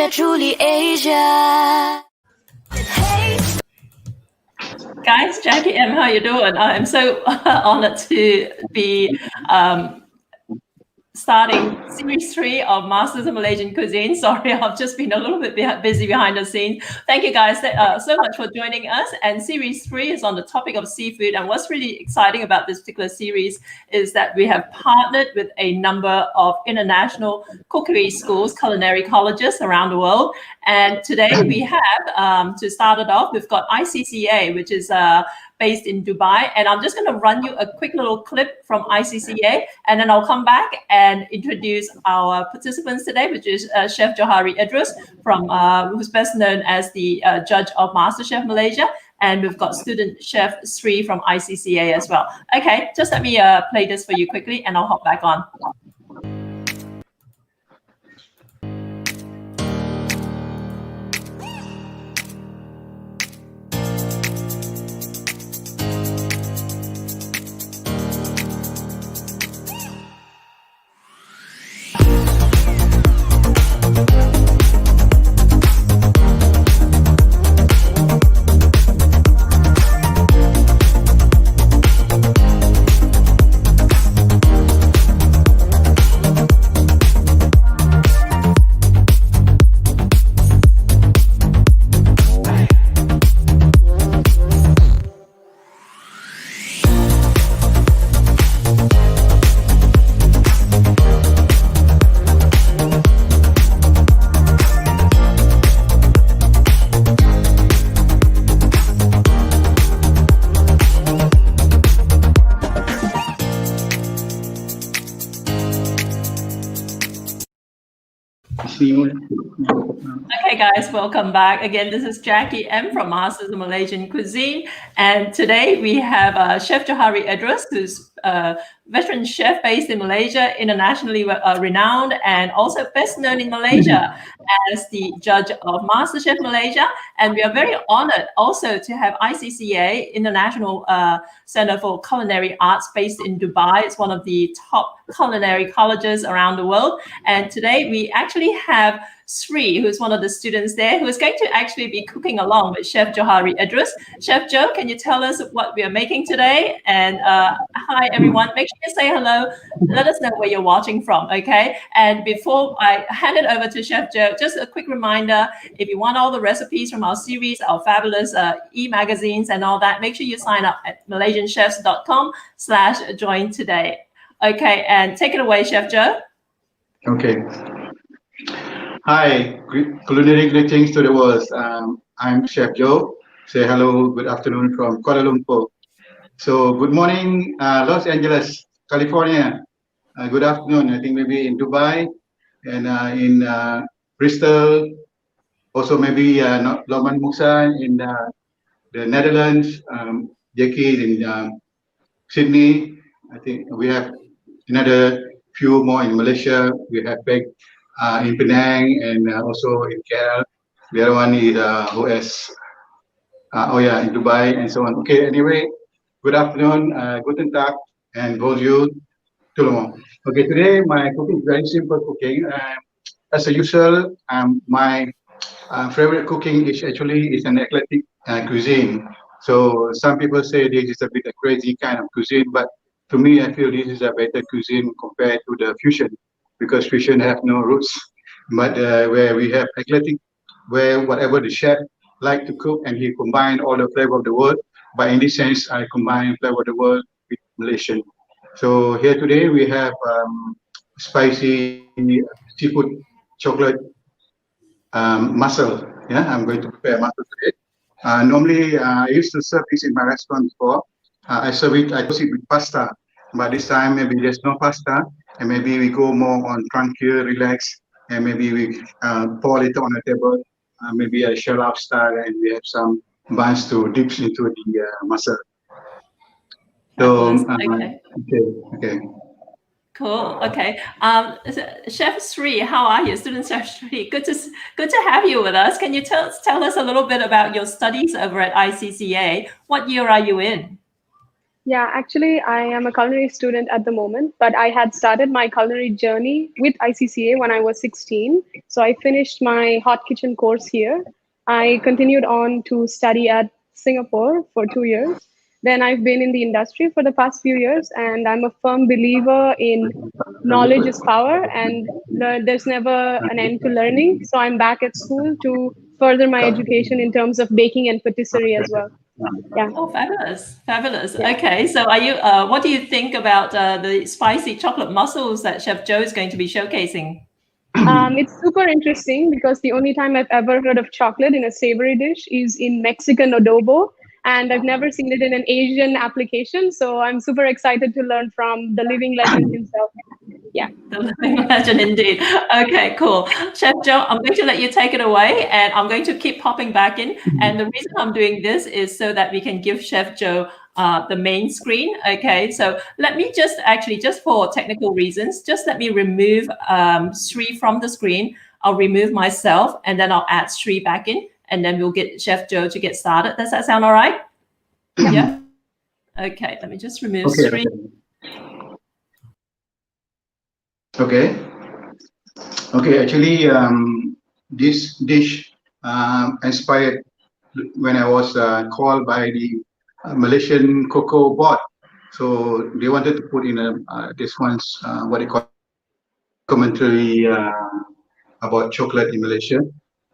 Asia, truly Asia. Guys, Jackie M, how you doing? I'm so honored to be starting Series 3 of Masters of Malaysian Cuisine. Sorry, I've just been a little bit busy behind the scenes. Thank you guys so much for joining us. And Series 3 is on the topic of seafood. And what's really exciting about this particular series is that we have partnered with a number of international cookery schools, culinary colleges around the world. And today we have, to start it off, we've got ICCA, which is based in Dubai. And I'm just going to run you a quick little clip from ICCA, and then I'll come back and introduce our participants today, which is Chef Johari Edrus, who's best known as the judge of MasterChef Malaysia. And we've got student chef Sri from ICCA as well. Okay, just let me play this for you quickly, and I'll hop back on. Okay, guys, welcome back. Again, this is Jackie M from Masters of Malaysian Cuisine. And today we have Chef Johari Edrus, who's a veteran chef based in Malaysia, internationally renowned, and also best known in Malaysia as the judge of MasterChef Malaysia. And we are very honored also to have ICCA, International Center for Culinary Arts, based in Dubai. It's one of the top culinary colleges around the world. And today we actually have Sri, who's one of the students there, who is going to actually be cooking along with Chef Johari Edrus. Chef Joe, can you tell us what we are making today? And hi, everyone. Make sure you say hello. Let us know where you're watching from, okay? And before I hand it over to Chef Joe, just a quick reminder, if you want all the recipes from our series, our fabulous e-magazines and all that, make sure you sign up at malaysianchefs.com/join today. Okay, and take it away, Chef Joe. Okay. Hi, culinary greetings to the world. I'm Chef Joe. Say hello, good afternoon from Kuala Lumpur. So good morning, Los Angeles, California. Good afternoon, I think maybe in Dubai and in Bristol. Also maybe Loman Musa in the Netherlands. Jackie in Sydney. I think we have another few more in Malaysia. We have Peg in Penang and also in KL. The other one is OS. In Dubai and so on. Okay, anyway, good afternoon, guten tag, and bonjour, tout le monde. Okay, today my cooking is very simple cooking. As usual, my favorite cooking is actually an eclectic cuisine. So some people say this is a bit a crazy kind of cuisine, but to me, I feel this is a better cuisine compared to the fusion, because fusion have no roots. But where we have eclectic, where whatever the chef like to cook and he combine all the flavor of the world. But in this sense, I combine flavor of the world with Malaysian. So here today we have spicy seafood chocolate mussel. Yeah, I'm going to prepare mussel today. Normally, I used to serve this in my restaurant before. I serve it with pasta, but this time maybe there's no pasta, and maybe we go more on tranquil, relax, and maybe we pour it on the table, maybe a shell out style, and we have some buns to dip into the mussel. So, okay. Cool. Okay. Chef Sri, how are you? Student Chef Sri, good to have you with us. Can you tell us a little bit about your studies over at ICCA? What year are you in? Yeah, actually, I am a culinary student at the moment, but I had started my culinary journey with ICCA when I was 16. So I finished my hot kitchen course here. I continued on to study at Singapore for 2 years. Then I've been in the industry for the past few years, and I'm a firm believer in knowledge is power, and there's never an end to learning. So I'm back at school to further my education in terms of baking and patisserie as well. Yeah. Oh, fabulous, fabulous. Yeah. Okay, so are you? What do you think about the spicy chocolate mussels that Chef Joe is going to be showcasing? It's super interesting because the only time I've ever heard of chocolate in a savory dish is in Mexican adobo, and I've never seen it in an Asian application. So I'm super excited to learn from the living legend himself. Yeah. The living legend indeed. Okay, cool. Chef Joe, I'm going to let you take it away and I'm going to keep popping back in. And the reason I'm doing this is so that we can give Chef Joe the main screen. Okay, so let me just actually, just for technical reasons, just let me remove Sri from the screen. I'll remove myself and then I'll add Sri back in and then we'll get Chef Joe to get started. Does that sound all right? Yeah. Okay, let me just remove Sri. Okay. Okay. Actually, this dish inspired when I was called by the Malaysian Cocoa Board. So they wanted to put in this one's what they call commentary about chocolate in Malaysia,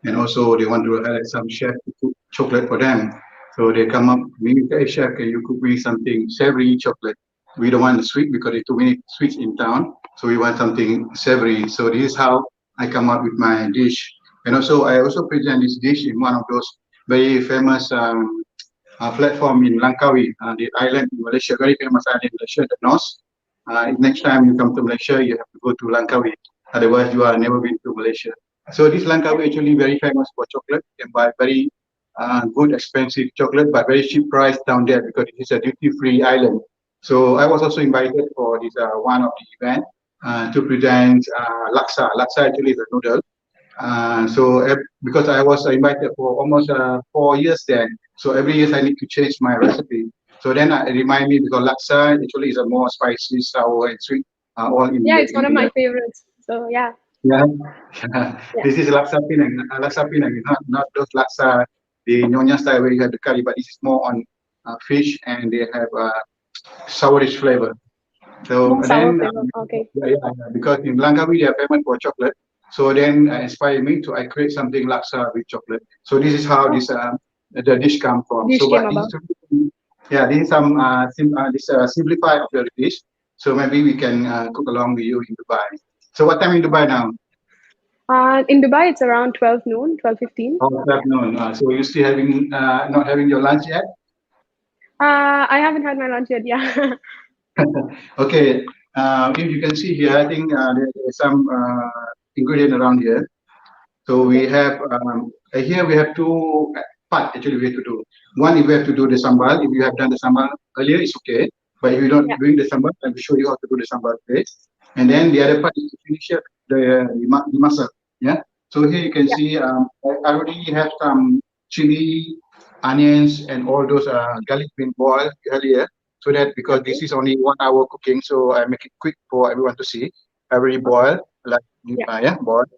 and also they want to highlight some chef to cook chocolate for them. So they come up, me, hey chef, can you cook me something savory chocolate? We don't want the sweet because there's too many sweets in town. So we want something savory. So this is how I come up with my dish. And also I also present this dish in one of those very famous platform in Langkawi, the island in Malaysia, very famous island in Malaysia, the North. Next time you come to Malaysia, you have to go to Langkawi. Otherwise, you are never been to Malaysia. So this Langkawi actually very famous for chocolate. You can buy very good, expensive chocolate, but very cheap price down there because it is a duty-free island. So I was also invited for this one of the event to present laksa. Laksa actually is a noodle. Because I was invited for almost 4 years then, so every year I need to change my recipe. So then it remind me because laksa actually is a more spicy, sour, and sweet, all in Yeah, the it's one of my favorites. So yeah. yeah. Yeah. This is laksa pinang, not those laksa the nyonya style where you have the curry, but this is more on fish and they have sourish flavor. So More and sour then flavor. Okay. because in Langkawi they are famous for chocolate. So then inspired me to I create something laksa with chocolate. So this is how this the dish come from. Dish So came but about. this is some simplified of the dish. So maybe we can cook along with you in Dubai. So what time in Dubai now? In Dubai, it's around 12 noon, 12:15. Oh, afternoon. So you still having not having your lunch yet? I haven't had my lunch yet. Yeah. Okay. If you can see here, I think there's some ingredient around here. So we have here we have two part actually we have to do. One, if we have to do the sambal. If you have done the sambal earlier, it's okay. But if you're not Yeah. doing the sambal, I will show you how to do the sambal today. And then the other part is to finish up the mussel. Yeah. So here you can Yeah. see I already have some chili, onions, and all those garlic been boiled earlier. So that because Okay. this is only 1 hour cooking, so I make it quick for everyone to see. I already boiled like Yeah. boiled.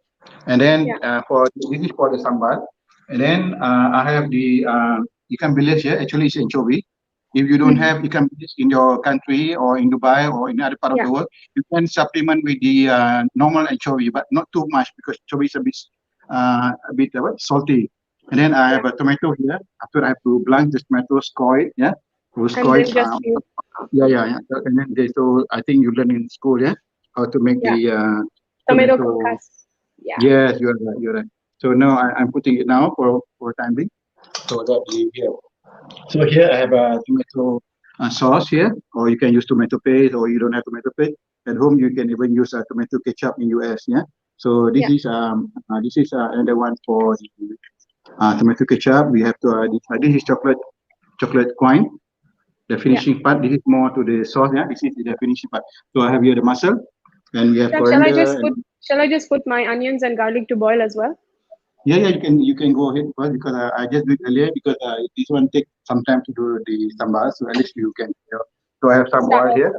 And then Yeah. for this is for the sambal. And then I have the ikan bilis here. Actually, it's anchovy. If you don't Mhm. have ikan bilis in your country or in Dubai or in other part of Yeah. the world, you can supplement with the normal anchovy, but not too much because anchovy is a bit salty. And then I have Yeah. a tomato here. After I have to blanch the tomato, score it, yeah, to And score it. then just you. Yeah. And then so I think you learn in school, yeah, how to make Yeah. the Tomato tomato. concasse. Yeah. Yes, you're right. You're right. So now I'm putting it now for time being. So that here. So here I have a tomato sauce here, or you can use tomato paste, or you don't have tomato paste at home. You can even use tomato ketchup in US. Yeah. So Yeah. this is another one for the tomato ketchup. We have to this is chocolate coin. The Yeah. finishing part. This is more to the sauce. Yeah. This is the finishing part. So I have here the mussel, and we have Chef, shall I coriander just and put shall I just put my onions and garlic to boil as well? yeah, you can go ahead first because I just did earlier because this one take some time to do the sambal, so at least you can So I have some oil here.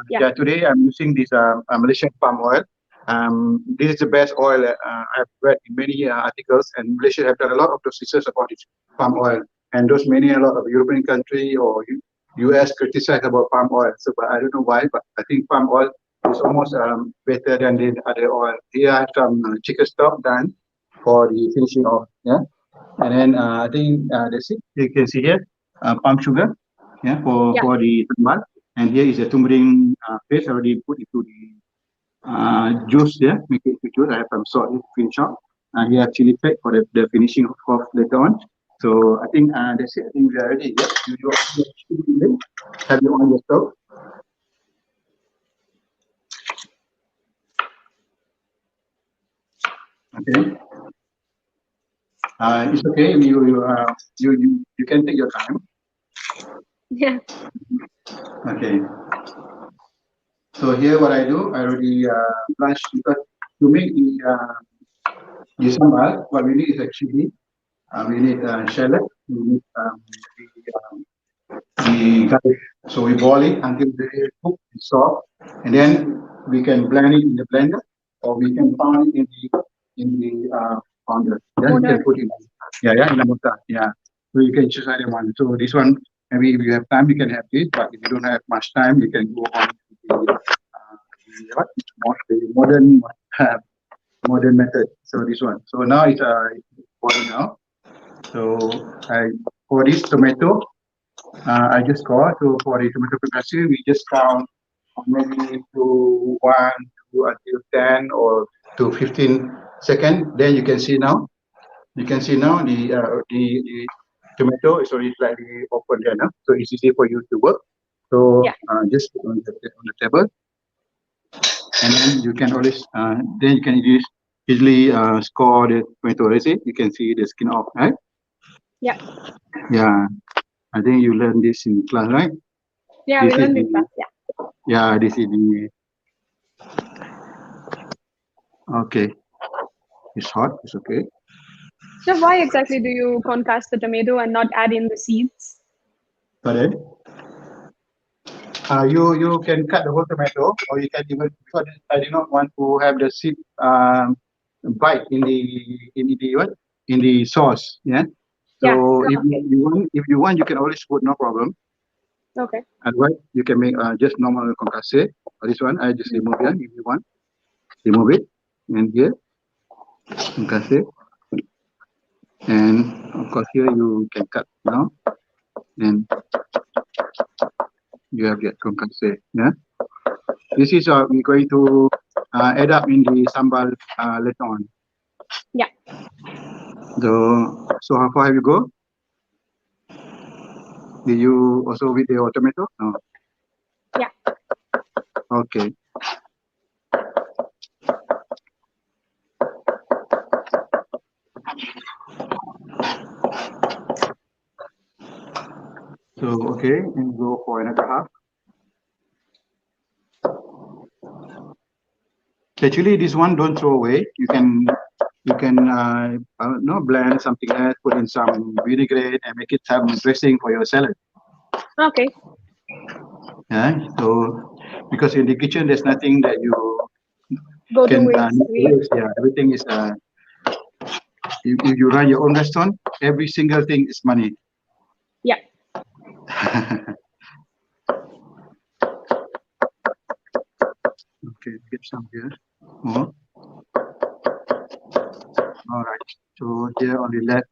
Yeah. Today I'm using this Malaysian palm oil. This is the best oil I've read in many articles, and Malaysia have done a lot of those research about this palm oil. And those a lot of European country or US criticize about palm oil. So, but I don't know why, but I think palm oil is almost better than the other oil. Here I have some chicken stock done for the finishing off. Yeah, and then I think that's it. You can see here palm sugar. Yeah, for the sambal. And here is a tumbling paste already put into the juice. Yeah, make it into juice. I have some salt to finish off. Here I have chili flake for the finishing of later on. So I think that's it. I think we are ready. Yeah, you have you on your stove. Okay. It's okay. You can take your time. Yeah. Okay. So here what I do, I already blanch because to make the sambal, what we need is actually we need shallot, we need the garlic. So we boil it until they cook and soft, and then we can blend it in the blender, or we can pound it in the pounder. Then you can put it in the mortar. Yeah. So you can choose either one. So this one, maybe if you have time, you can have this. But if you don't have much time, you can go on to the modern method. So this one. So now it's boiling now. So for this tomato, I just got. So for the tomato concassé, we just count maybe to 1 to until 10 or to 15 seconds. Then you can see now. You can see now the tomato is already slightly open there now. So it's easy for you to work. So just put on the table, and then you can always easily score the tomato. You see, you can see the skin off, right? Yeah. Yeah. I think you learned this in class, right? Yeah, we learned in class. Yeah. Yeah, this is the. Okay. It's hot. It's okay. So why exactly do you concass the tomato and not add in the seeds? Pardon? You can cut the whole tomato, or you can even, because I do not want to have the seed bite in the sauce. Yeah. So if you want, you can always put, no problem. Okay. Otherwise, you can make just normal concassé. This one I just remove here. If you want, remove it, and here concassé, and of course here you can cut now, and you have get concassé. Yeah. This is we're going to add up in the sambal later on. Yeah. So how far have you go? Did you also with the tomato? No. Yeah. Okay. So okay, and go for another half. Actually, this one don't throw away. You can blend something else, put in some vinaigrette, and make it some dressing for your salad. Okay. Yeah. So because in the kitchen there's nothing that you go to waste. Yeah, everything is. If you run your own restaurant, every single thing is money. Yeah. Okay, get some here. More. All right. So here only left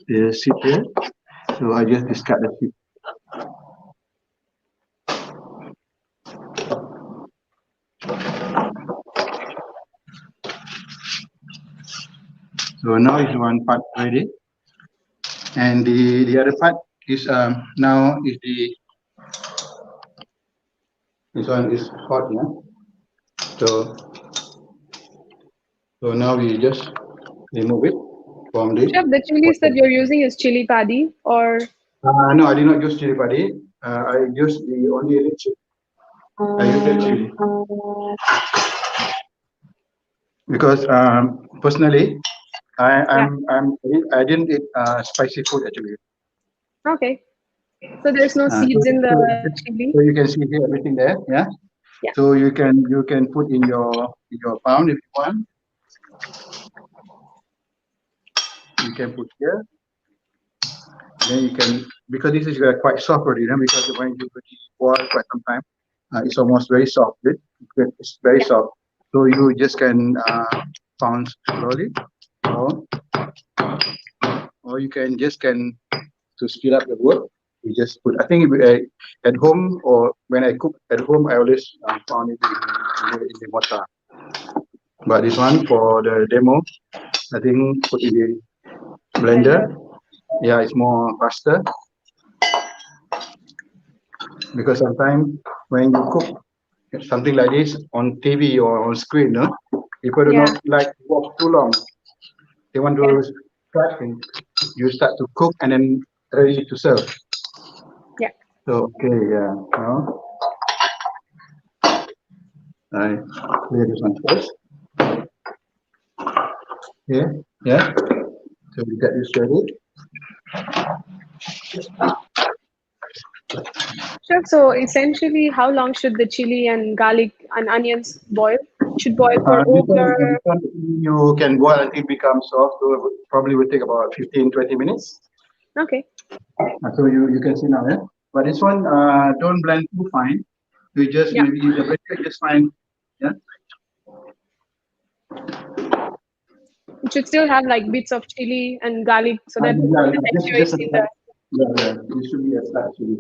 the seed here. So I just discard the seed. So now is one part ready, and the other part is now is this one is hot, yeah. So now we just remove it from this. Chef, the chilies that you're using is chili padi or? No, I did not use chili padi. I used the only red chili. I use red chili because personally, I didn't eat spicy food actually. Okay. So there's no seeds in the chili? so you can see here everything there, yeah. Yeah. So you can put in your pound if you want. You can put here. Then you can, because this is quite soft already, because when you boil quite some time, it's almost very soft. It's very soft. So you just can pound slowly, or you can to speed up the work. You just put. I think at home or when I cook at home, I always pound it in the mortar. But this one for the demo, I think put in the blender. Yeah, it's more faster. Because sometimes when you cook something like this on TV or on screen, people do not like to watch too long. They want to start and you start to cook and then ready to serve. Yeah. So okay, yeah. I clear this one first. Yeah. So we get this ready. Sure. So essentially, how long should the chili and garlic and onions boil? Should boil for over. You can boil until it becomes soft. So it probably will take about 15-20 minutes. Okay. So you can see now, yeah. But this one, don't blend too fine. You just maybe the blender just fine, yeah. It should still have like bits of chili and garlic so that the texture is in the. Yeah. It should be a slight chili.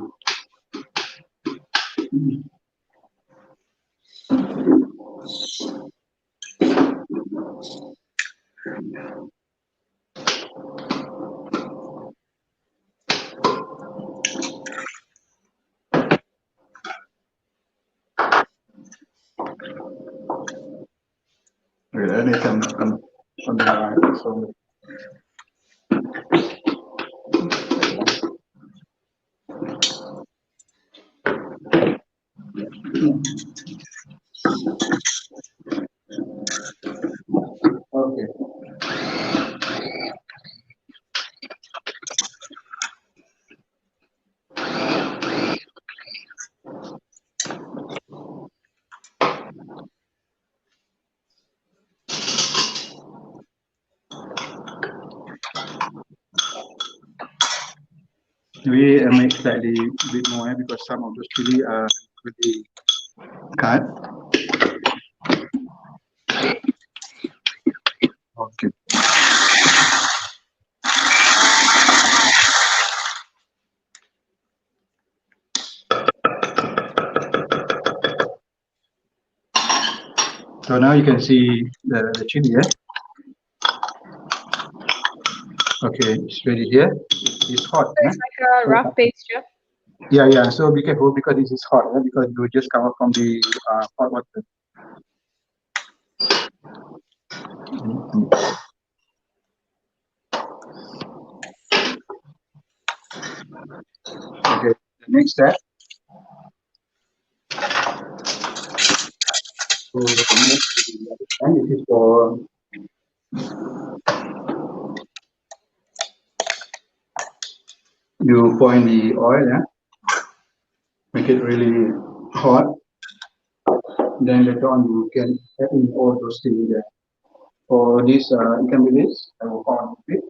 Okay, I need some so. Okay. We make slightly a bit more because some of those chili are really cut. Okay. So now you can see the chili, yeah? Okay, it's ready here. It's hot. So it's like a rough paste, yeah? Yeah. So be careful because this is hot, because you just come up from the hot water. Okay, the next step. So this is for you pour in the oil, yeah? Make it really hot. Then later on you can add in all those things there. For this, it can be this. I will pour on it.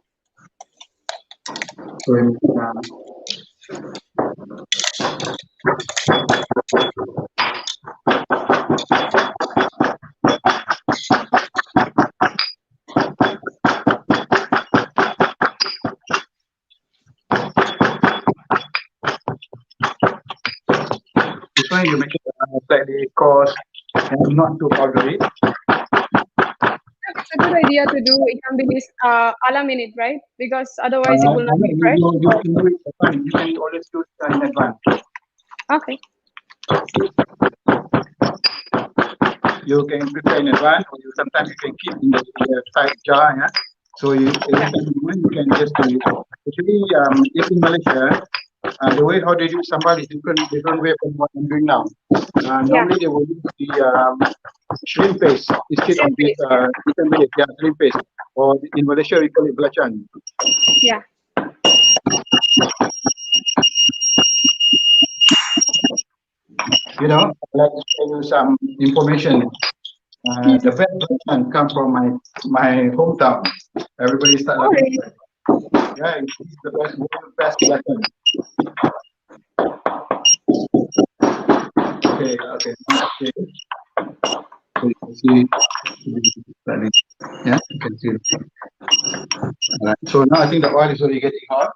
So this one you make it slightly coarse and not too powdery. It's a good idea to do ikan bilis a la minute, right? Because otherwise it will not be fresh. You can always do it in advance. Okay. You can prepare in advance, or sometimes you can keep in the tight jar, yeah. So you can just do it. Actually, if in Malaysia, the way how they do sambal is different way from what I'm doing now. Normally they will use the shrimp paste instead of this shrimp paste. Or in Malaysia we call it belacan. Yeah. I'd like to share you some information. The best version come from my hometown. Everybody start Oh, laughing. really? Yeah, it's the best version. Okay. So you can see, yeah, you can see. Alright. So now I think the oil is already getting hot.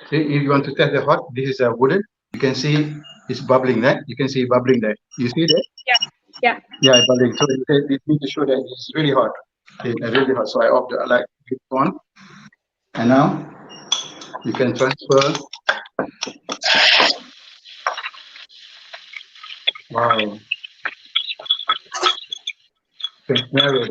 See, if you want to test the hot, this is a wooden. You can see it's bubbling there. You can see bubbling there. You see that? Yeah. Yeah, bubbling. So you need to show that it's really hot. Okay, really hot. So I off the light on, and now you can transfer. Wow, you can smell it.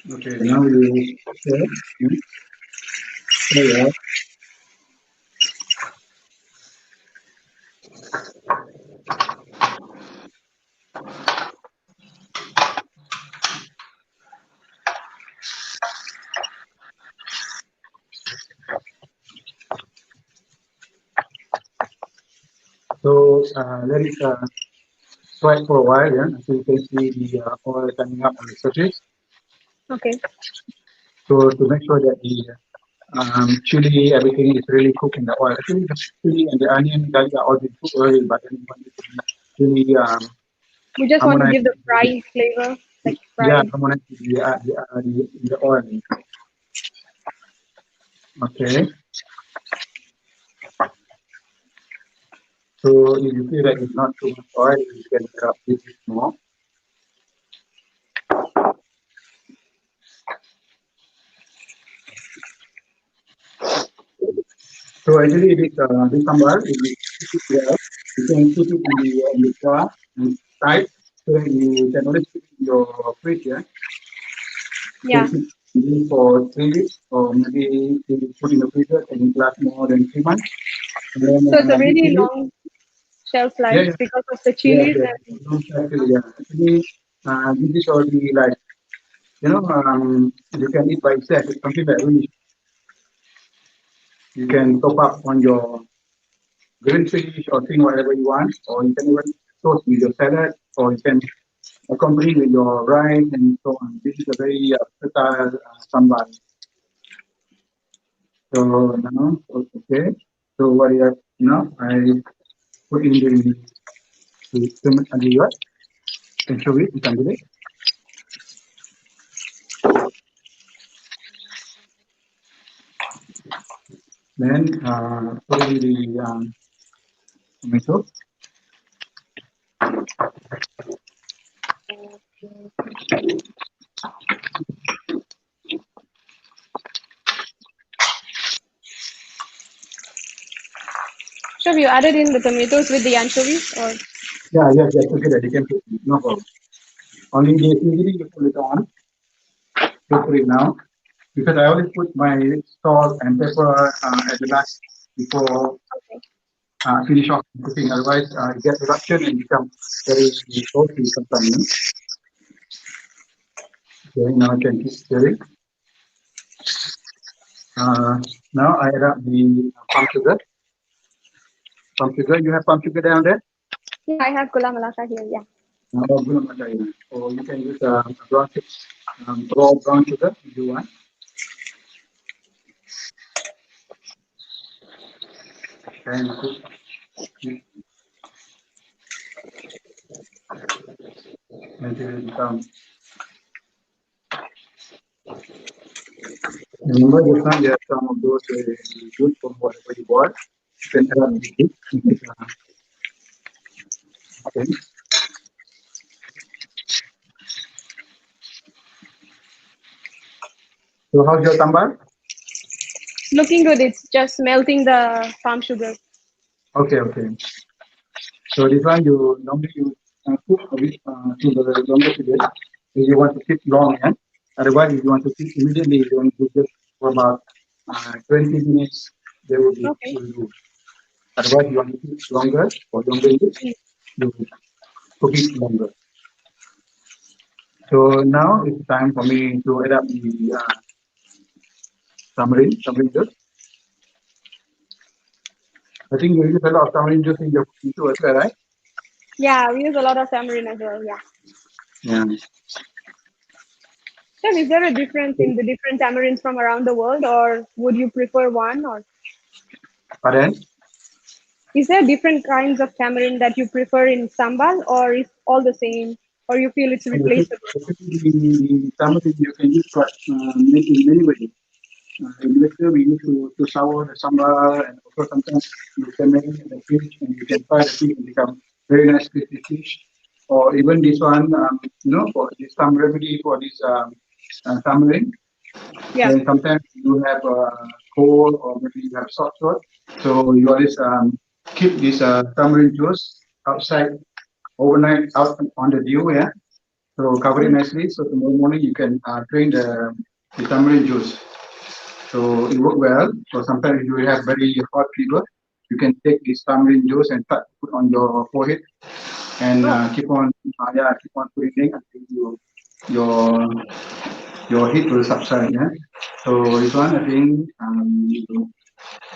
Okay, now you stir. Yeah. So let it sweat for a while, yeah. So you can see the oil coming up on the surface. Okay. So to make sure that the chili, everything is really cooked in the oil. Actually, the chili and the onion, garlic are already cooked early, but then you want it to be really You just want to harmonized. give the fry flavor, like Yeah, fry. harmonized with the oil. Okay. So if you feel that it's not too much oil, you can add up a bit more. So actually, this sambal, if you cook it well, you can put it in the jar and tight, so that you can always put it in your fridge. Yeah, you Yeah. can keep it for 3 weeks, or maybe you put in the freezer and it lasts more than 3 months. And then So it's a this really chili, long shelf yeah, life yeah, because of the yes, chilies yes, and don't actually, yeah. Actually, this is already like you can eat by itself. It's something that really you can top up on your grilled fish or thing whatever you want, or you can even toast with your salad, or you can accompany with your rice and so on. This is a very versatile sambal. So now, okay. So what you have now, I put in the what? Anchovy, you can do it. Then put in the tomato. sure you added in the tomatoes with the anchovies or Yeah, yes, yes, okay, that you can put it, no problem. Only the usually you put it on, you put it now, because I always put my salt and pepper at the last before finish off cooking. Otherwise, it gets eruption and become very salty sometimes. Okay, now I can keep stirring. Now I add up the palm sugar. Palm sugar, you have palm sugar down there? yeah, I have gula melaka here. Yeah. Or you can use brown sugar, raw brown sugar if you want. And until it becomes. Remember, just now you have some of those good from whatever you bought. You can add up the good. Okay. So how's your sambal? Looking good. It's just melting the palm sugar. Okay, okay. So this one you normally cook a bit to the longer period. If you want to keep long, yeah. Otherwise, if you want to keep immediately, you want to just for about 20 minutes. They will be Okay. will do. Otherwise, you want to keep longer for longer use, you cook it longer. So now it's time for me to add up the tamarind juice. I think you use a lot of tamarind juice in your cooking too, as well, right? Yeah, we use a lot of tamarind as well. Yeah. Yeah. Chef, is there a difference in the different tamarinds from around the world, or would you prefer one? Or Pardon? is there different kinds of tamarind that you prefer in sambal, or is all the same, or you feel it's replaceable? The tamarind you can use for in many ways. In Malaysia, we use to sour the sambal, and also sometimes you can make the fish and you can fry the fish and become very nice crispy fish. Or even this one, for this some remedy for this tamarind. Yeah. Then sometimes you have cold or maybe you have soft salt. So you always keep this tamarind juice outside overnight out on the dew, yeah. So cover it nicely. So tomorrow morning you can drink the tamarind juice. So it works well. So sometimes if you have very hot fever, you can take this tamarind juice and put on your forehead and keep on putting until your heat will subside. Yeah. So this one I think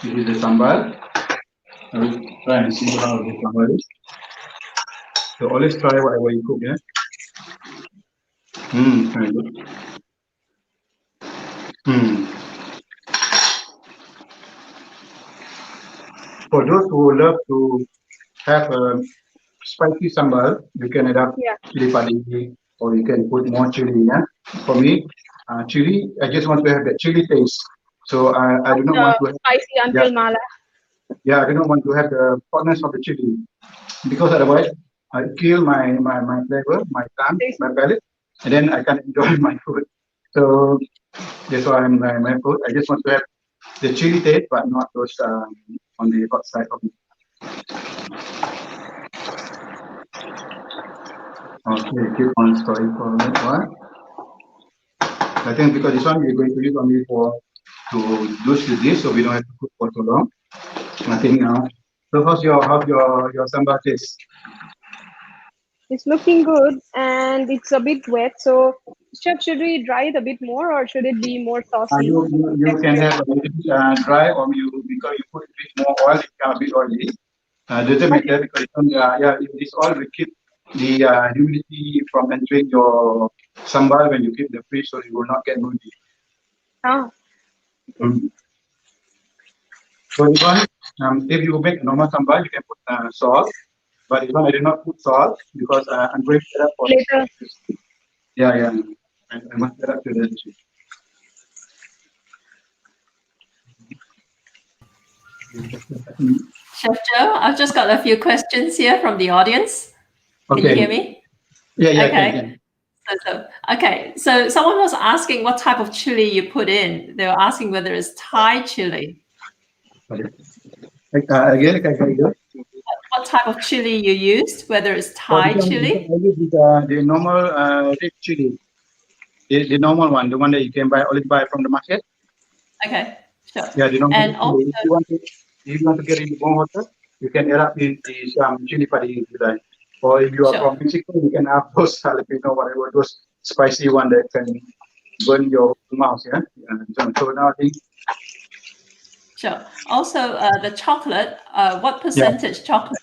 this is the sambal. I will try and see how the sambal is. So always try whatever you cook. Yeah. Very good. For those who love to have a spicy sambal, you can add up Yeah. chili padi, or you can put more chili. Yeah. For me, chili, I just want to have that chili taste. So I do not want to have, Spicy until mala. I do not want to have the hotness of the chili, because otherwise I kill my flavor, my tongue, my palate, and then I can't enjoy my food. So that's why my food. I just want to have the chili taste, but not those on the hot side of it. Okay, keep on stirring for that one. I think because this one we're going to use only to juice with this, so we don't have to cook for so long. Nothing else. So how's your sambal taste? It's looking good and it's a bit wet. So, Chef, should we dry it a bit more, or should it be more saucy? You can have a little bit dry, or because you put a bit more oil, it becomes a bit oily. Doesn't matter because this oil will keep the humidity from entering your sambal when you keep the fish, so you will not get moody. Ah. So this one, if you make normal sambal, you can put salt. But this one I did not put salt because I'm going to set up for Later. Yeah. I must set up to the dish. Chef Joe, I've just got a few questions here from the audience. Can you hear me? Yeah. Okay. So someone was asking what type of chili you put in. They were asking whether it's Thai chili. Again. What type of chili you used? Whether it's Thai chili? I use the normal red chili, the normal one, the one that you can buy from the market. Okay, sure. Yeah, the normal. And also, if you want to get into warm water, you can add up in some chili padi if you like. Or if you are from Mexico, you can have those jalapeno, whatever, those spicy one that can burn your mouth. Yeah. So now I think. Sure. Also, the chocolate. What percentage chocolate?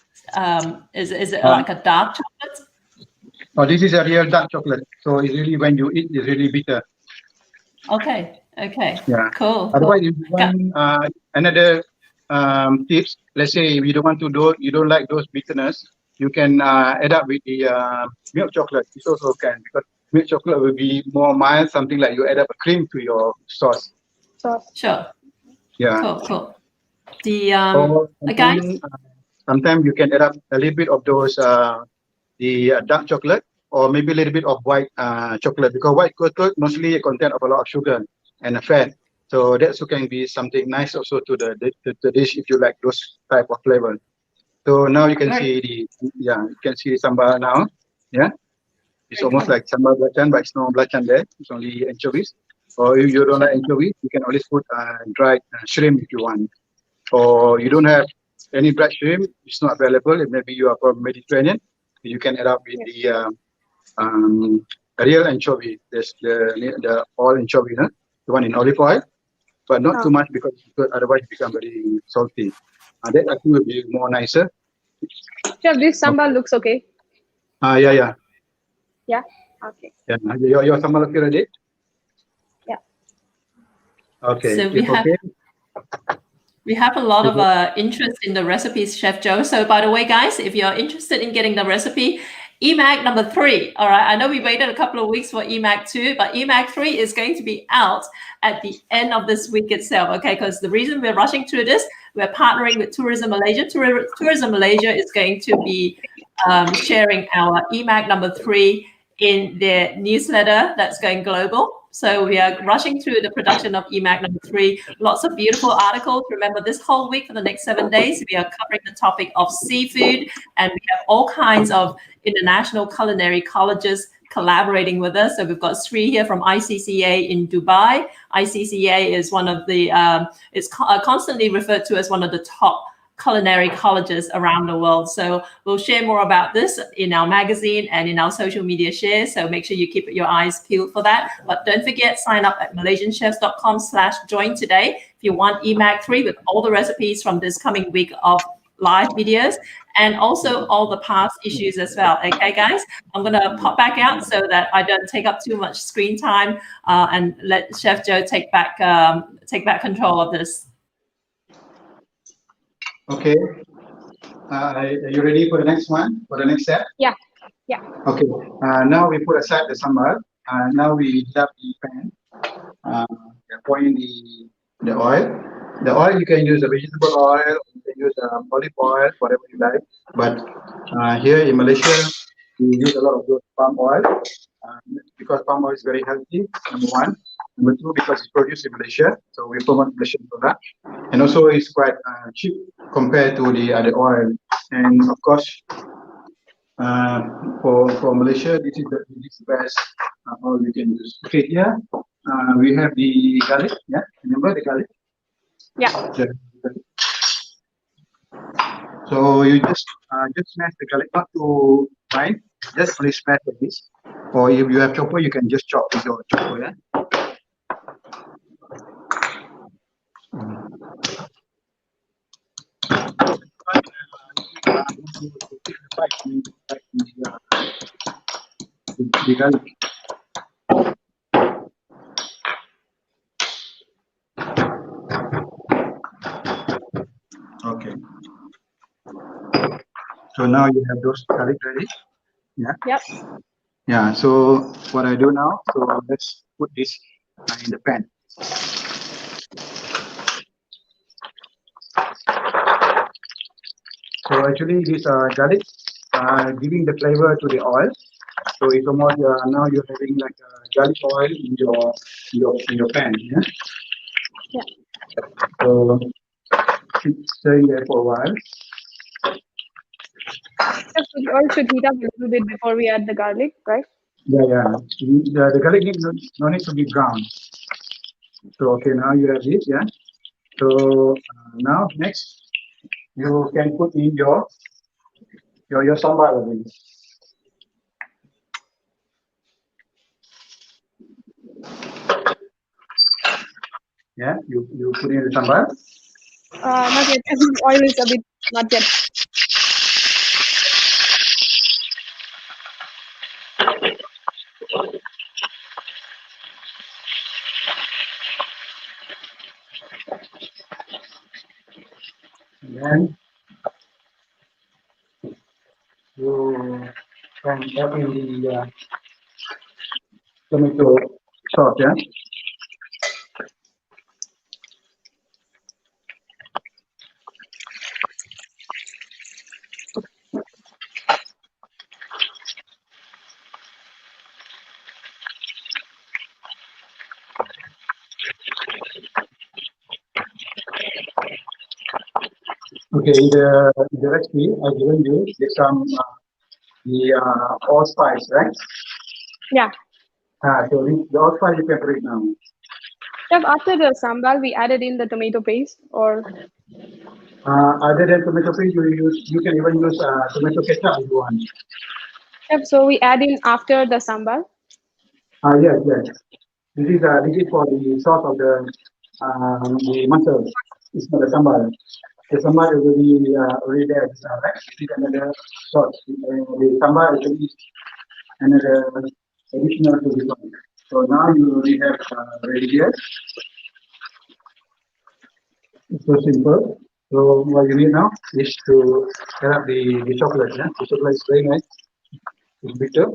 Is it like a dark chocolate? Oh, this is a real dark chocolate. So it's really, when you eat, it's really bitter. Okay. Yeah. Cool. Otherwise, if you want another tips, let's say if you don't like those bitterness, you can add up with the milk chocolate. This also can, because milk chocolate will be more mild, something like you add up a cream to your sauce. Sure. Yeah. Cool. The guys. Sometimes you can add up a little bit of those the dark chocolate, or maybe a little bit of white chocolate, because white chocolate mostly contain of a lot of sugar and fat. So that also can be something nice also to the dish if you like those type of flavor. So now you can Right. see you can see the sambal now. Yeah, it's Very almost cool. like sambal belacan, but it's no belacan there. It's only anchovies. Or if you don't like anchovies, you can always put dried shrimp if you want. Or you don't have any dried shrimp, it's not available. Maybe you are from Mediterranean, you can add up with the real anchovy. There's the oil anchovy, huh? The one in olive oil, but not too much because otherwise it become very salty. And that I think will be more nicer. Chef, this sambal Okay. looks okay. Yeah. Yeah. Okay. Yeah. Your sambal okay ready? Yeah. Okay. So If okay. we have a lot of interest in the recipes, Chef Joe. So by the way, guys, if you're interested in getting the recipe, EMAG number 3. All right. I know we waited a couple of weeks for EMAG 2, but EMAG 3 is going to be out at the end of this week itself. Okay. Because the reason we're rushing through this, we're partnering with Tourism Malaysia. Tourism Malaysia is going to be sharing our EMAG number 3 in their newsletter that's going global. So we are rushing through the production of EMAG number 3. Lots of beautiful articles. Remember, this whole week for the next 7 days, we are covering the topic of seafood, and we have all kinds of international culinary colleges collaborating with us. So we've got 3 here from ICCA in Dubai. ICCA is one of the, it's constantly referred to as one of the top culinary colleges around the world. So we'll share more about this in our magazine and in our social media shares. So make sure you keep your eyes peeled for that. But don't forget, sign up at malaysianchefs.com/join today if you want EMAG 3 with all the recipes from this coming week of live videos and also all the past issues as well. Okay, guys, I'm going to pop back out so that I don't take up too much screen time and let Chef Joe take back control of this. Okay. Are you ready for the next one? For the next step? Yeah. Okay. Now we put aside the sambal. Now we heat up the pan. Pour in the oil. The oil you can use a vegetable oil, you can use olive oil, whatever you like. But here in Malaysia, we use a lot of those palm oil because palm oil is very healthy. Number 1. Number 2, because it's produced in Malaysia, so we promote Malaysian product, and also it's quite cheap compared to the other oil. And of course, for Malaysia, this is the best oil we can use. Okay, here we have the garlic. Yeah, remember the garlic? Yeah. So you just smash the garlic, not too fine, just only smash like this. Or if you have chopper, you can just chop with your chopper. Yeah. The garlic. Okay. So now you have those garlic ready. Yeah. Yep. Yeah. So what I do now? So let's put this in the pan. So actually, this garlic giving the flavor to the oil. So it's almost now you're having like garlic oil in your pan. Yeah. Yeah. So keep stirring there for a while. So the oil should heat up a little bit before we add the garlic, right? Yeah. The garlic no need to be brown. So okay, now you have this. Yeah. So now next you can put in your sambal again. Yeah, you put in the sambal. Not yet. The oil is a bit not yet. And then you can add in the tomato sauce. Yeah. Okay, in the recipe I given you there's some allspice, right? Yeah. So the allspice you can put it now. Chef, after the sambal, we added in the tomato paste, or Other than tomato paste, you can even use tomato ketchup if you want. chef, so we add in after the sambal. Yes, yes. This is for the sauce of the mussel. It's not the sambal. The sambal is already there. Right? This is another sauce. The sambal is another additional to this one. So now you already have ready here. It's so simple. So what you need now is to set up the chocolate. Yeah? The chocolate is very nice. It's bitter.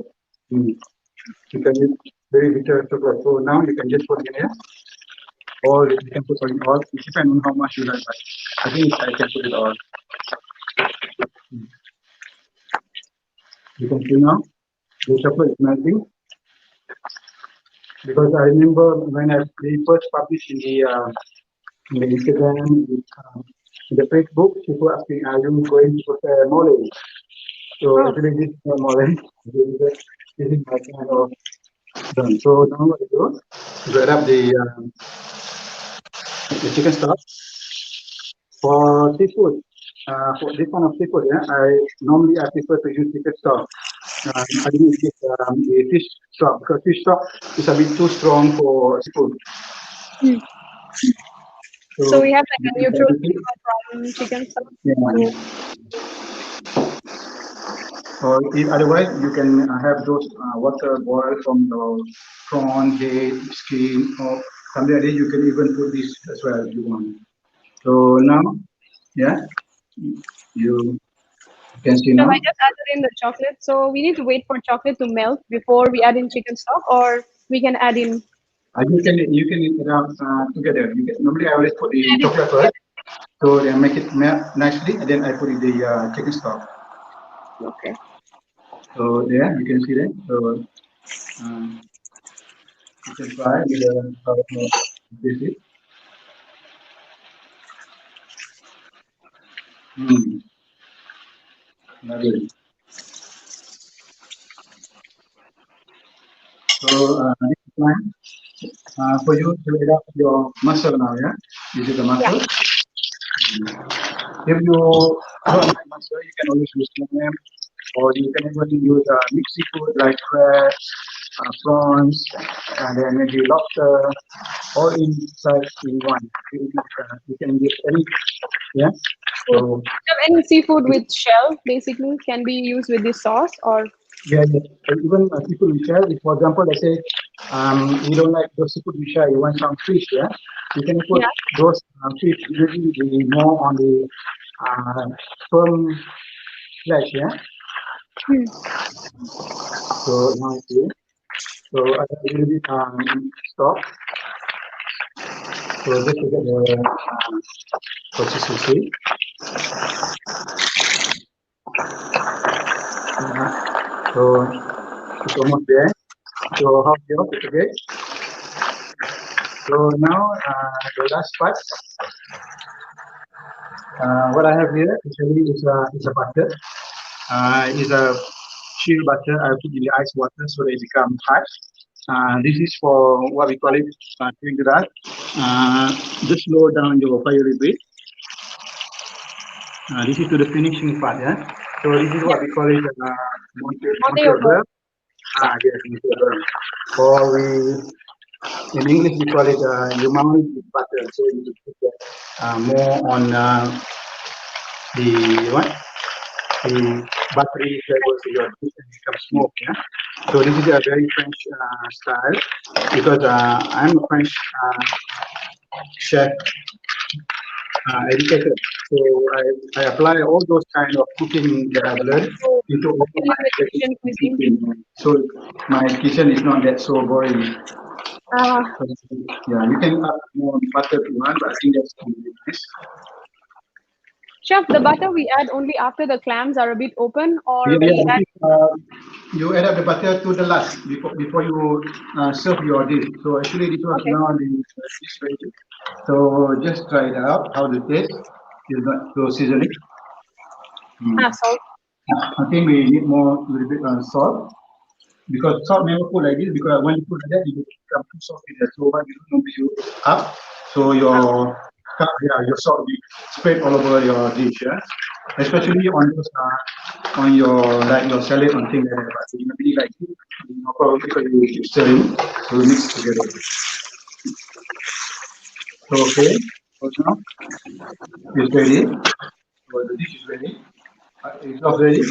You can use very bitter chocolate. So now you can just put it in here, or you can put it all. It depends on how much you like. But I think I can put it all. You can see now the chocolate is melting. Because I remember when we first published in the Instagram, in the Facebook, people asking, "Are you going to prepare mole?" So actually, this is not mole. This is my kind of done. So now what you do? You add up the chicken stock for seafood. For this kind of seafood, yeah, normally I prefer to use chicken stock. I didn't use the fish stock because fish stock is a bit too strong for seafood. So we have like a neutral flavor from chicken stock. Yeah. Or otherwise, you can have those water boiled from the prawn, head, skin, or something like that. You can even put this as well if you want. So now, yeah, you can see So now. I just added in the chocolate. So we need to wait for chocolate to melt before we add in chicken stock, or we can add in. You can eat it up together. Normally, I always put the chocolate first, so then make it melt nicely, and then I put in the chicken stock. Okay. So yeah, you can see that. So you can try with this is. Lovely. So this is fine. For you to add up your muscle now, yeah? This is the muscle. If you don't like muscle, you can always use lamb, or you can even use mixed seafood like crab, prawns, and then maybe lobster, all inside in one. You can use any, yeah? So, Any seafood with shell basically can be used with this sauce, or yeah. Even seafood we share, if, for example, let's say you don't like those seafood we share, you want some fish, yeah? You can put those fish usually be more on the firm flesh, yeah? So now see. So I will be stop. So just to get the consistency. So it's almost there. So how do you put it? So now the last part. What I have here actually is a butter. Is a shea butter. I put in the ice water so they become hot. This is for what we call it doing that. Just lower down your fire a bit. This is to the finishing part, yeah. So this is what we call it Monte Herb. Yes, Monte Herb. Or in English we call it umami butter. So you put more on the what? The buttery flavors of your food and become smoke, yeah. So this is a very French style because I'm a French chef educated. So I apply all those kind of cooking that I've learned into all my cooking. So my kitchen is not that so boring. Yeah, you can add more butter to one, but I think that's really nice. Chef, the butter we add only after the clams are a bit open, or you add up the butter to the last before you serve your dish. So actually, this was now the dish ready. So just try it out how it tastes. Is not so seasoning. Salt. I think we need more little bit salt because salt never put like this because when you put like that it will become too soft in there. So what you do you up so your your salt will be spread all over your dish, yeah. Especially on those on your like your salad and things like that. But you maybe like no problem because you stirring, so we mix together. So okay, so now it's ready. So the dish is ready. It's not ready.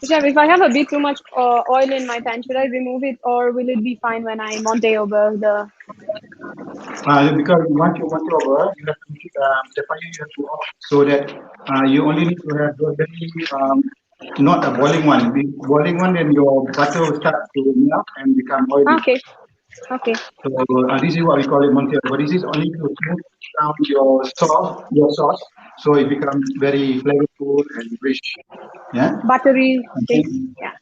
Chef, if I have a bit too much oil in my pan, should I remove it or will it be fine when I monte over the? Because once you want over, you have to keep the fire you have to off so that you only need to have the very not a boiling one. The boiling one, then your butter will start to melt and become oily. Okay. Okay. So this is what we call it monte over. This is only to smooth down your sauce, so it becomes very flavorful and rich. Yeah. Buttery Okay. taste. Yeah.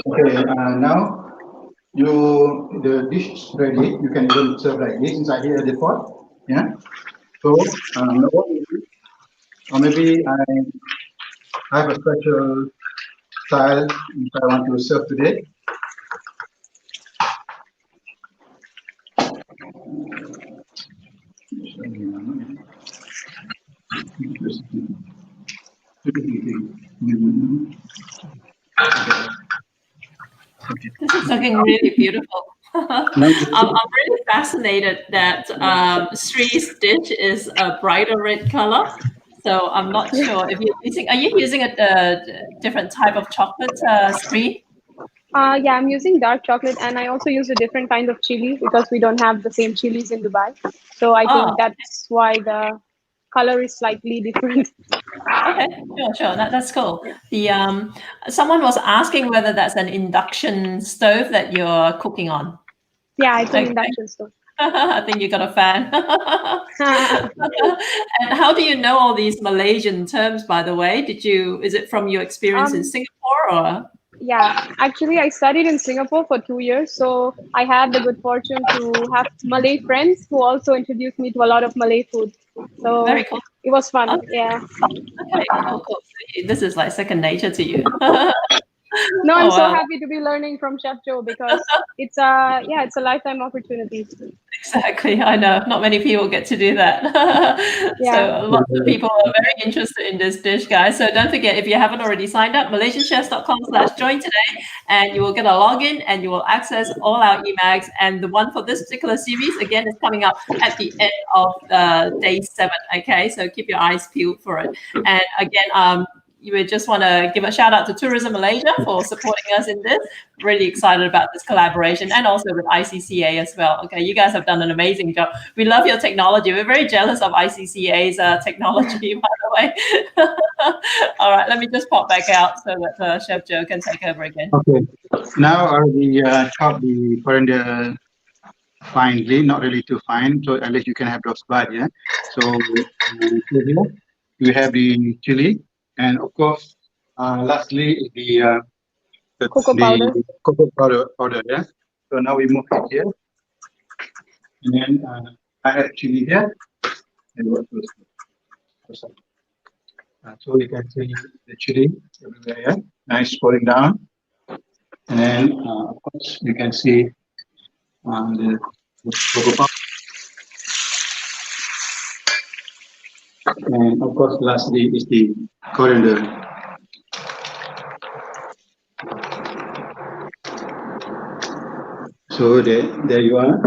Okay. Now the dish is ready. You can even serve like this inside here at the pot. Yeah. So now what we do, or maybe I have a special style if I want to serve today. This is looking really beautiful. I'm really fascinated that Sri's dish is a brighter red color. So I'm not sure if you're using. Are you using a different type of chocolate, Sri? Yeah, I'm using dark chocolate and I also use a different kind of chili because we don't have the same chilies in Dubai. So I Oh, think that's why the color is slightly different. okay, sure. That's cool. The someone was asking whether that's an induction stove that you're cooking on. Yeah, it's an Okay. induction stove. I think you got a fan. And how do you know all these Malaysian terms, by the way? Is it from your experience in um, Singapore or? yeah, actually, I studied in Singapore for 2 years. So I had the good fortune to have Malay friends who also introduced me to a lot of Malay food. So Very cool. it was fun. Okay, Yeah. okay, cool. So this is like second nature to you. No, I'm Oh, so wow. happy to be learning from Chef Joe because it's a lifetime opportunity. Exactly. I know. Not many people get to do that. Yeah. So lots of people are very interested in this dish, guys. So don't forget, if you haven't already signed up, malaysianchefs.com/join today, and you will get a login and you will access all our emags. And the one for this particular series, again, is coming up at the end of day 7. Okay. So keep your eyes peeled for it. And again, you would just want to give a shout out to Tourism Malaysia for supporting us in this. Really excited about this collaboration and also with ICCA as well. Okay, you guys have done an amazing job. We love your technology. We're very jealous of ICCA's technology, by the way. All right, let me just pop back out so that Chef Joe can take over again. Okay. Now I already chop the coriander finely, not really too fine, so at least you can have those bite, yeah. So here we have the chili, and of course, lastly is Cocoa powder. the cocoa powder, yeah. So now we move it here, and then I have chili here, and what was so you can see the chili everywhere, yeah. Nice pouring down, and then of course you can see the cocoa powder. And of course, lastly is the coriander. So there you are.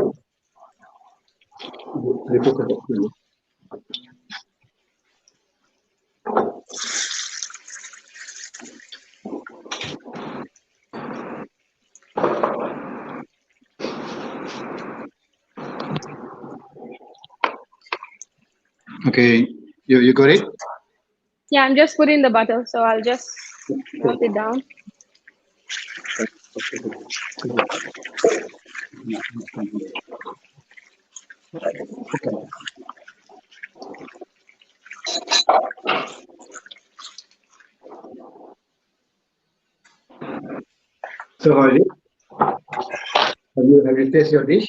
Okay, you got it? Yeah, I'm just putting the butter, so I'll just melt it down. So how is it? Have you tasted your dish?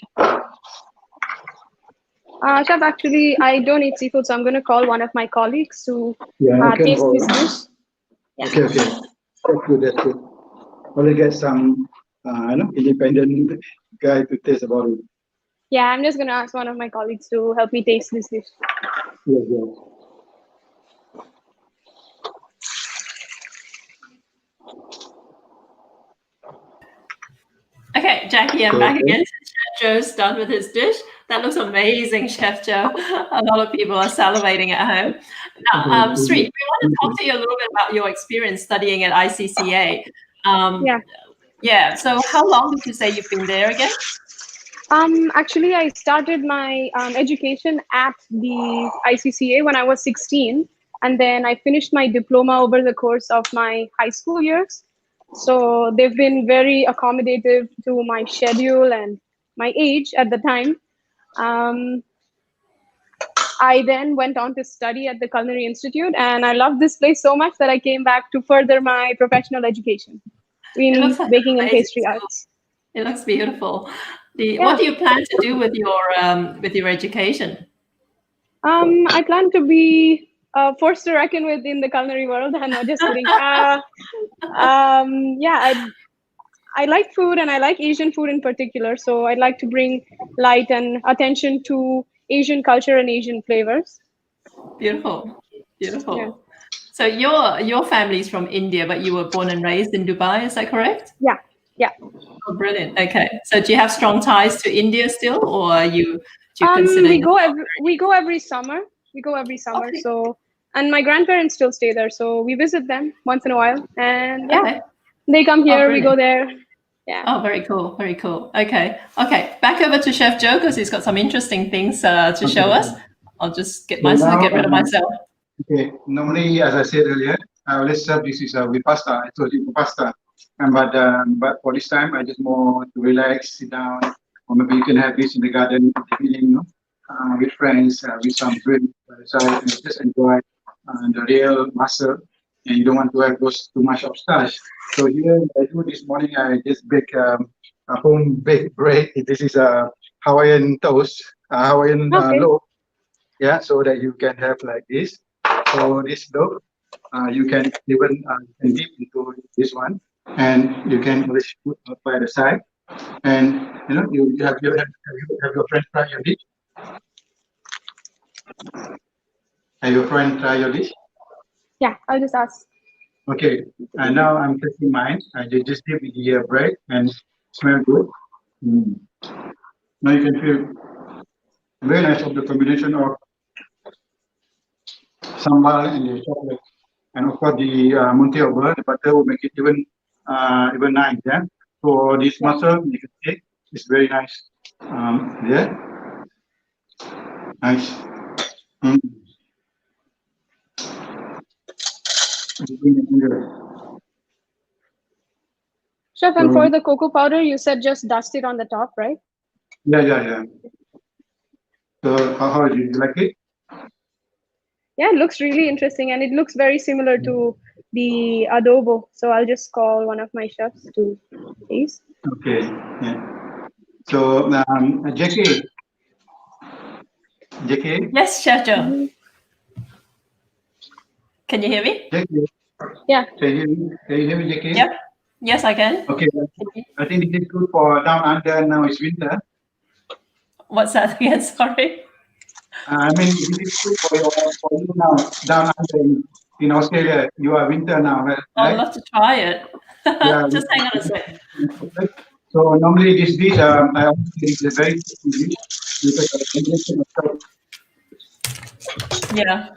Chef, actually, I don't eat seafood, so I'm going to call one of my colleagues to Yeah, okay. taste this dish. Yeah. Okay. That's good. That's good. Only get some, independent guy to taste about it. Yeah, I'm just going to ask one of my colleagues to help me taste this dish. Yeah. Okay, Jackie, I'm back Okay. again. Chef Joe's done with his dish. That looks amazing, Chef Joe. A lot of people are salivating at home. Now, Sri, we want to talk to you a little bit about your experience studying at ICCA. Yeah. So, how long did you say you've been there again? Actually, I started my education at the ICCA when I was 16, and then I finished my diploma over the course of my high school years. So they've been very accommodative to my schedule and my age at the time. I then went on to study at the Culinary Institute, and I loved this place so much that I came back to further my professional education in Like baking and pastry arts. It looks beautiful. What do you plan to do with your education? I plan to be forced to reckon with in the culinary world. I'm not just kidding. I like food, and I like Asian food in particular. So I'd like to bring light and attention to Asian culture and Asian flavors. Beautiful. Yeah. So your family is from India, but you were born and raised in Dubai. Is that correct? Yeah. Oh, brilliant. Okay. So do you have strong ties to India still, or do you consider? We go every summer. Okay. So, and my grandparents still stay there, so we visit them once in a while. And Okay. they come here, we brilliant. go there. Yeah. Oh, very cool. Okay. Back over to Chef Joe because he's got some interesting things to show us. I'll just get rid of myself. Okay. Normally, as I said earlier, let's serve this is with pasta. I told you pasta. But for this time, I just more to relax, sit down, or maybe you can have this in the garden, with friends, with some drink, so just enjoy the real mussel, and you don't want to have those too much of starch. So here I do this morning, I just bake a home baked bread. This is a Hawaiian toast, Hawaiian loaf. Yeah, so that you can have like this. So this loaf, you can even dip into this one, and you can always put by the side, and you have your friend try your dish. Have your friend try your dish? Yeah, I'll just ask. Okay, and now I'm testing mine. I just dip the bread and smell good. Now you can feel very nice of the combination of sambal and the chocolate, and of course the Montiel butter will make it even nice. Yeah. So this mussel you can take is very nice. Nice. Chef, and for the cocoa powder, you said just dust it on the top, right? Yeah. So how do you like it? Yeah, it looks really interesting, and it looks very similar to the adobo. So I'll just call one of my chefs to taste. Okay. Yeah. So Jackie. Yes, Chef Joe. Can you hear me? Jackie. Yeah. Can you hear me, Jackie? Yep. Yes, I can. Okay. I think it is good for down under. Now it's winter. What's that again? Sorry. I mean, it is good for you now down under in Australia. You are winter now, right? I'd love to try it. Yeah. Just hang on a sec. So normally this dish, I always say it's a very tasty dish because of the combination of Yeah.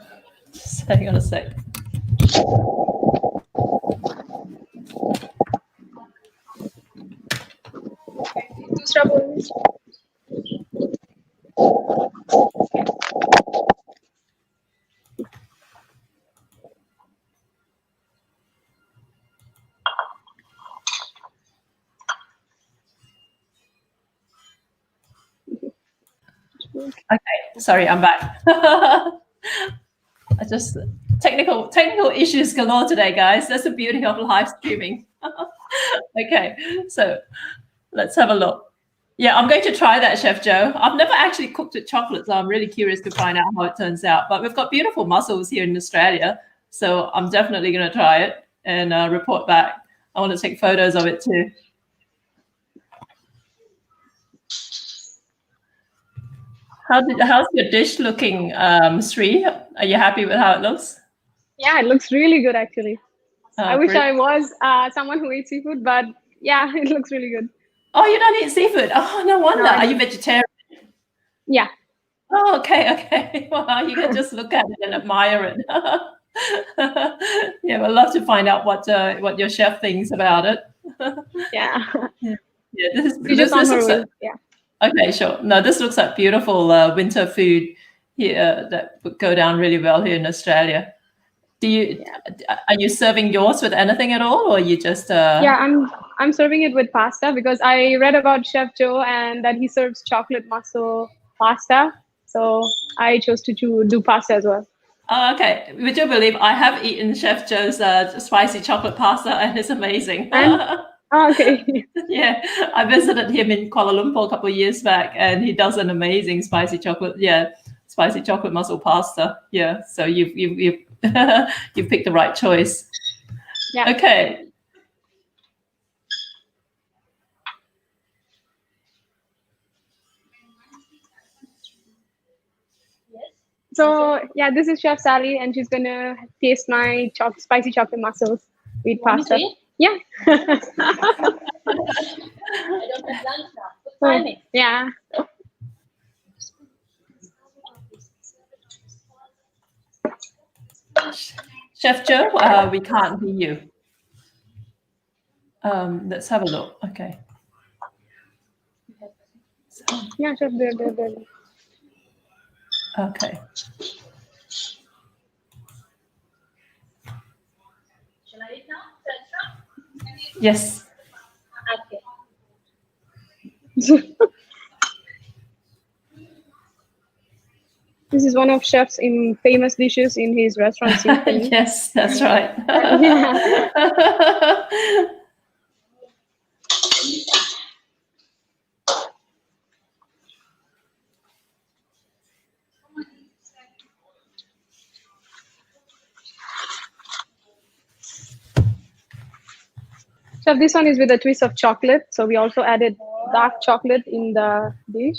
Just hang on a sec. Okay, sorry, I'm back. I just technical issues galore today, guys. That's the beauty of live streaming. Okay, so let's have a look. Yeah, I'm going to try that, Chef Joe. I've never actually cooked with chocolate, so I'm really curious to find out how it turns out. But we've got beautiful mussels here in Australia, so I'm definitely going to try it and report back. I want to take photos of it too. How's your dish looking, Sri? Are you happy with how it looks? Yeah, it looks really good actually. I wish Brilliant. I was someone who eats seafood, but yeah, it looks really good. Oh, you don't eat seafood? Oh, no wonder. No, I Are you don't. vegetarian? Yeah. Oh, okay. Well, you can just look at it and admire it. Yeah, we'd love to find out what your chef thinks about it. Yeah. Yeah, this just on her looks way. like, Yeah. okay, sure. No, this looks like beautiful winter food here that would go down really well here in Australia. Are you serving yours with anything at all, or you just? Yeah, I'm serving it with pasta because I read about Chef Joe and that he serves chocolate mussel pasta. So I chose to do pasta as well. Oh, okay. Would you believe I have eaten Chef Joe's spicy chocolate pasta, and it's amazing. And okay. Yeah, I visited him in Kuala Lumpur a couple of years back, and he does an amazing spicy chocolate mussel pasta. Yeah, so you've you picked the right choice. Yeah. Okay. So yeah, this is Chef Sally, and she's gonna taste my spicy chocolate mussels with pasta. Yeah. I don't have lunch now. Good timing. Yeah. Chef Joe, we can't hear you. Let's have a look. Okay. Yeah, Chef. Okay. Shall I eat now? Yes. Okay. This is one of Chef's famous dishes in his restaurant. Yes, that's right. Yeah. So this one is with a twist of chocolate. So we also added dark chocolate in the dish.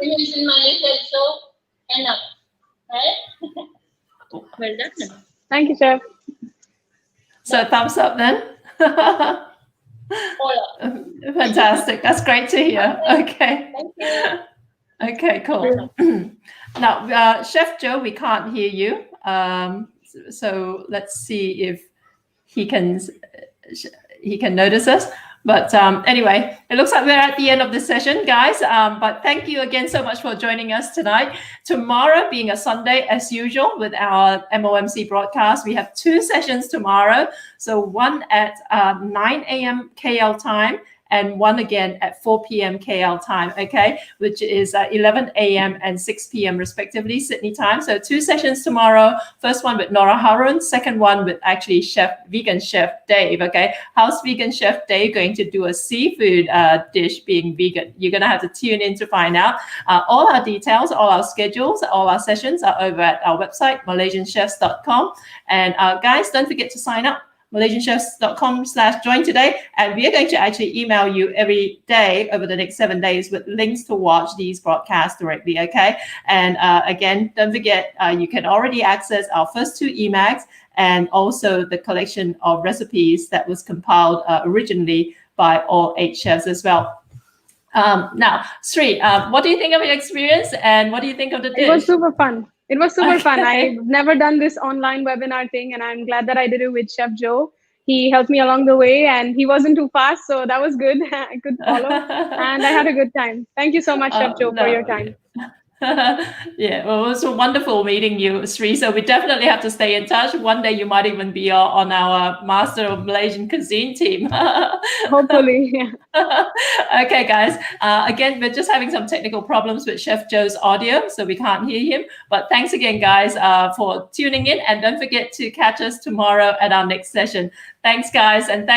Finish in Malaysia, so enough, right? Well done. Thank you, Chef. So thumbs up then. Fantastic. That's great to hear. Okay. Thank you. Okay, cool. Now, Chef Joe, we can't hear you. So let's see if he can notice us. But anyway, it looks like we're at the end of the session, guys. But thank you again so much for joining us tonight. Tomorrow being a Sunday, as usual, with our MOMC broadcast, we have 2 sessions tomorrow. So one at 9 a.m. KL time and one again at 4 p.m. KL time, okay, which is 11 a.m. and 6 p.m. respectively, Sydney time. So 2 sessions tomorrow. First one with Nora Harun, second one with actually vegan chef Dave, okay. How's vegan chef Dave going to do a seafood dish being vegan? You're going to have to tune in to find out. All our details, all our schedules, all our sessions are over at our website, malaysianchefs.com. And guys, don't forget to sign up. malaysianchefs.com/join today, and we are going to actually email you every day over the next 7 days with links to watch these broadcasts directly, okay? And again, don't forget, you can already access our first 2 emags and also the collection of recipes that was compiled originally by all 8 chefs as well. Now, Sri, what do you think of your experience and what do you think of the dish? It was super fun. It was super fun. I've never done this online webinar thing, and I'm glad that I did it with Chef Joe. He helped me along the way, and he wasn't too fast, so that was good. I could follow, and I had a good time. Thank you so much, Chef Joe, for your time. Yeah, well, it was so wonderful meeting you, Sri. So we definitely have to stay in touch. One day you might even be on our Master of Malaysian Cuisine team. Hopefully, yeah. Okay, guys. Again, we're just having some technical problems with Chef Joe's audio, so we can't hear him. But thanks again, guys, for tuning in. And don't forget to catch us tomorrow at our next session. Thanks, guys. And thanks.